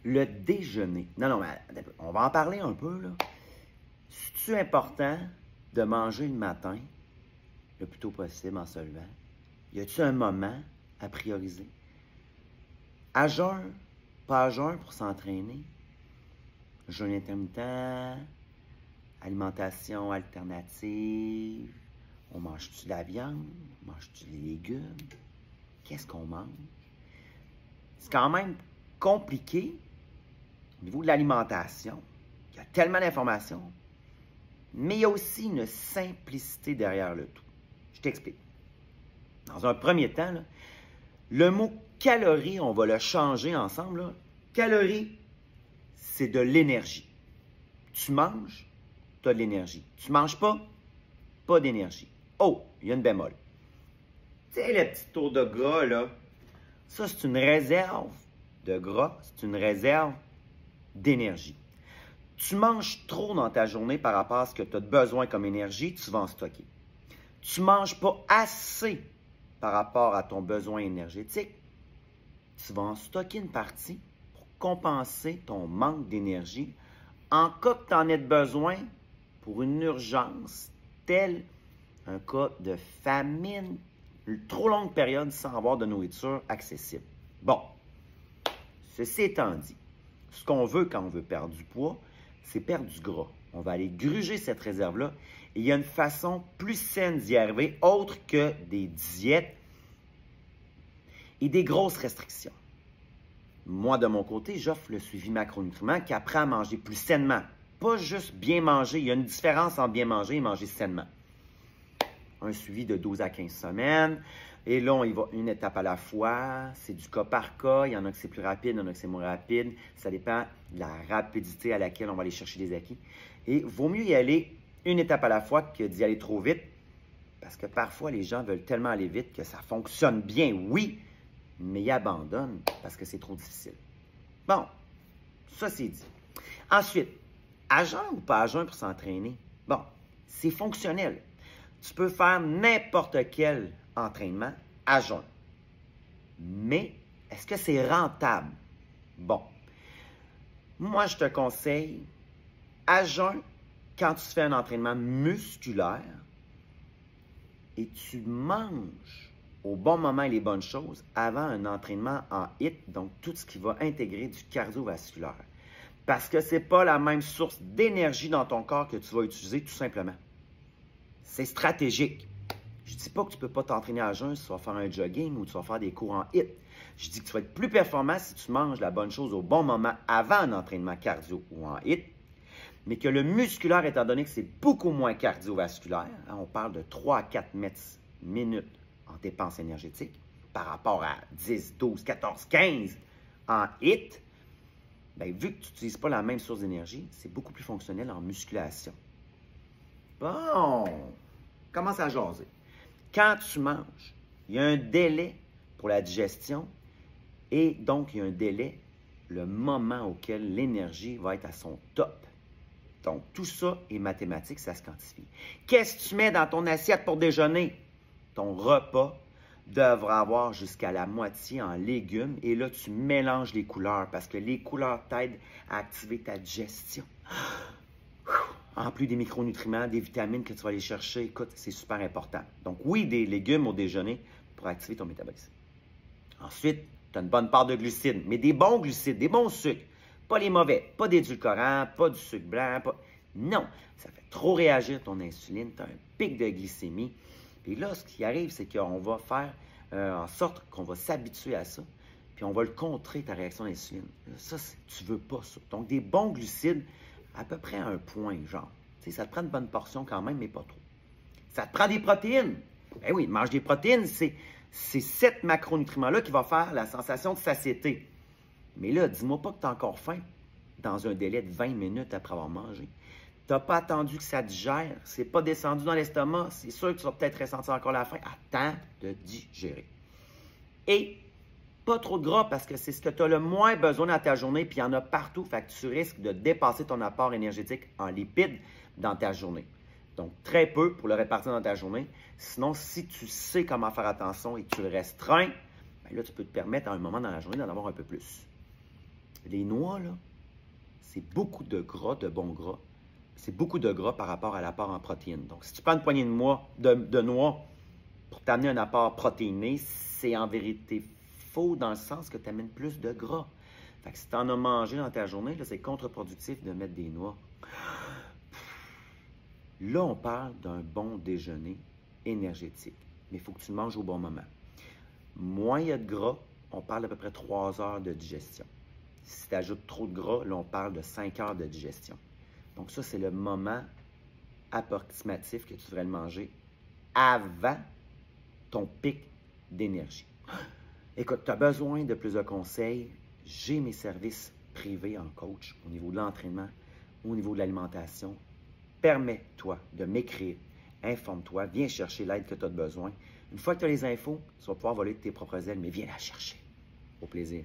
Le déjeuner. Non, mais on va en parler un peu, là. C'est-tu important de manger le matin, le plus tôt possible en se levant? Y a-t-il un moment à prioriser? À jeun, pas à jeun pour s'entraîner? Jeûne intermittent, alimentation alternative, on mange-tu de la viande? On mange-tu des légumes? Qu'est-ce qu'on mange? C'est quand même compliqué au niveau de l'alimentation. Il y a tellement d'informations, mais il y a aussi une simplicité derrière le tout. Je t'explique. Dans un premier temps, là, le mot calorie, on va le changer ensemble. Là. Calorie, c'est de l'énergie. Tu manges, tu as de l'énergie. Tu ne manges pas d'énergie. Oh, il y a une bémol. Tu sais, le petit taux de gras, là, ça, c'est une réserve de gras, c'est une réserve d'énergie. Tu manges trop dans ta journée par rapport à ce que tu as besoin comme énergie, tu vas en stocker. Tu ne manges pas assez par rapport à ton besoin énergétique, tu vas en stocker une partie pour compenser ton manque d'énergie en cas que tu en aies besoin pour une urgence, telle un cas de famine, une trop longue période sans avoir de nourriture accessible. Bon, ceci étant dit, ce qu'on veut quand on veut perdre du poids, c'est perdre du gras. On va aller gruger cette réserve-là. Et il y a une façon plus saine d'y arriver, autre que des diètes et des grosses restrictions. Moi, de mon côté, j'offre le suivi macronutriments qui apprend à manger plus sainement. Pas juste bien manger. Il y a une différence entre bien manger et manger sainement. Un suivi de 12 à 15 semaines. Et là, on y va une étape à la fois. C'est du cas par cas. Il y en a que c'est plus rapide, il y en a que c'est moins rapide. Ça dépend de la rapidité à laquelle on va aller chercher des acquis. Et il vaut mieux y aller une étape à la fois que d'y aller trop vite. Parce que parfois, les gens veulent tellement aller vite que ça fonctionne bien, oui, mais ils abandonnent parce que c'est trop difficile. Bon, ça c'est dit. Ensuite, à jeun ou pas à jeun pour s'entraîner? Bon, c'est fonctionnel. Tu peux faire n'importe quel entraînement à jeun. Mais, est-ce que c'est rentable? Bon, moi je te conseille, à jeun, quand tu fais un entraînement musculaire et tu manges au bon moment et les bonnes choses avant un entraînement en HIIT, donc tout ce qui va intégrer du cardiovasculaire. Parce que ce n'est pas la même source d'énergie dans ton corps que tu vas utiliser tout simplement. C'est stratégique. Je ne dis pas que tu ne peux pas t'entraîner à jeun si tu vas faire un jogging ou tu vas faire des cours en HIIT. Je dis que tu vas être plus performant si tu manges la bonne chose au bon moment avant un entraînement cardio ou en HIIT. Mais que le musculaire, étant donné que c'est beaucoup moins cardiovasculaire, hein, on parle de 3 à 4 minutes en dépenses énergétiques par rapport à 10, 12, 14, 15 en HIIT, bien, vu que tu n'utilises pas la même source d'énergie, c'est beaucoup plus fonctionnel en musculation. Bon, commence à jaser. Quand tu manges, il y a un délai pour la digestion et donc il y a un délai, le moment auquel l'énergie va être à son top. Donc, tout ça est mathématique, ça se quantifie. Qu'est-ce que tu mets dans ton assiette pour déjeuner? Ton repas devra avoir jusqu'à la moitié en légumes. Et là, tu mélanges les couleurs parce que les couleurs t'aident à activer ta digestion. En plus des micronutriments, des vitamines que tu vas aller chercher, écoute, c'est super important. Donc, oui, des légumes au déjeuner pour activer ton métabolisme. Ensuite, tu as une bonne part de glucides, mais des bons glucides, des bons sucres. Pas les mauvais, pas d'édulcorants, pas du sucre blanc, pas... Non, ça fait trop réagir ton insuline, tu as un pic de glycémie. Puis là, ce qui arrive, c'est qu'on va faire en sorte qu'on va s'habituer à ça, puis on va le contrer, ta réaction à l'insuline. Ça, tu veux pas ça. Donc, des bons glucides, à peu près à un point, genre. Tu sais, ça te prend une bonne portion quand même, mais pas trop. Ça te prend des protéines. Ben oui, mange des protéines, c'est ces macronutriments-là qui vont faire la sensation de satiété. Mais là, dis-moi pas que tu as encore faim dans un délai de 20 minutes après avoir mangé. Tu n'as pas attendu que ça digère, c'est pas descendu dans l'estomac, c'est sûr que tu vas peut-être ressentir encore la faim. Attends de digérer. Et pas trop de gras parce que c'est ce que tu as le moins besoin dans ta journée, puis il y en a partout, fait que tu risques de dépasser ton apport énergétique en lipides dans ta journée. Donc, très peu pour le répartir dans ta journée. Sinon, si tu sais comment faire attention et que tu le restreins, bien là, tu peux te permettre à un moment dans la journée d'en avoir un peu plus. Les noix, là, c'est beaucoup de gras, de bons gras. C'est beaucoup de gras par rapport à l'apport en protéines. Donc, si tu prends une poignée de noix pour t'amener un apport protéiné, c'est en vérité faux dans le sens que tu amènes plus de gras. Fait que si tu en as mangé dans ta journée, c'est contre-productif de mettre des noix. Là, on parle d'un bon déjeuner énergétique. Mais il faut que tu le manges au bon moment. Moins il y a de gras, on parle d'à peu près 3 heures de digestion. Si tu ajoutes trop de gras, là, on parle de 5 heures de digestion. Donc ça, c'est le moment approximatif que tu devrais le manger avant ton pic d'énergie. Écoute, tu as besoin de plus de conseils. J'ai mes services privés en coach au niveau de l'entraînement, au niveau de l'alimentation. Permets-toi de m'écrire, informe-toi, viens chercher l'aide que tu as besoin. Une fois que tu as les infos, tu vas pouvoir voler de tes propres ailes, mais viens la chercher. Au plaisir.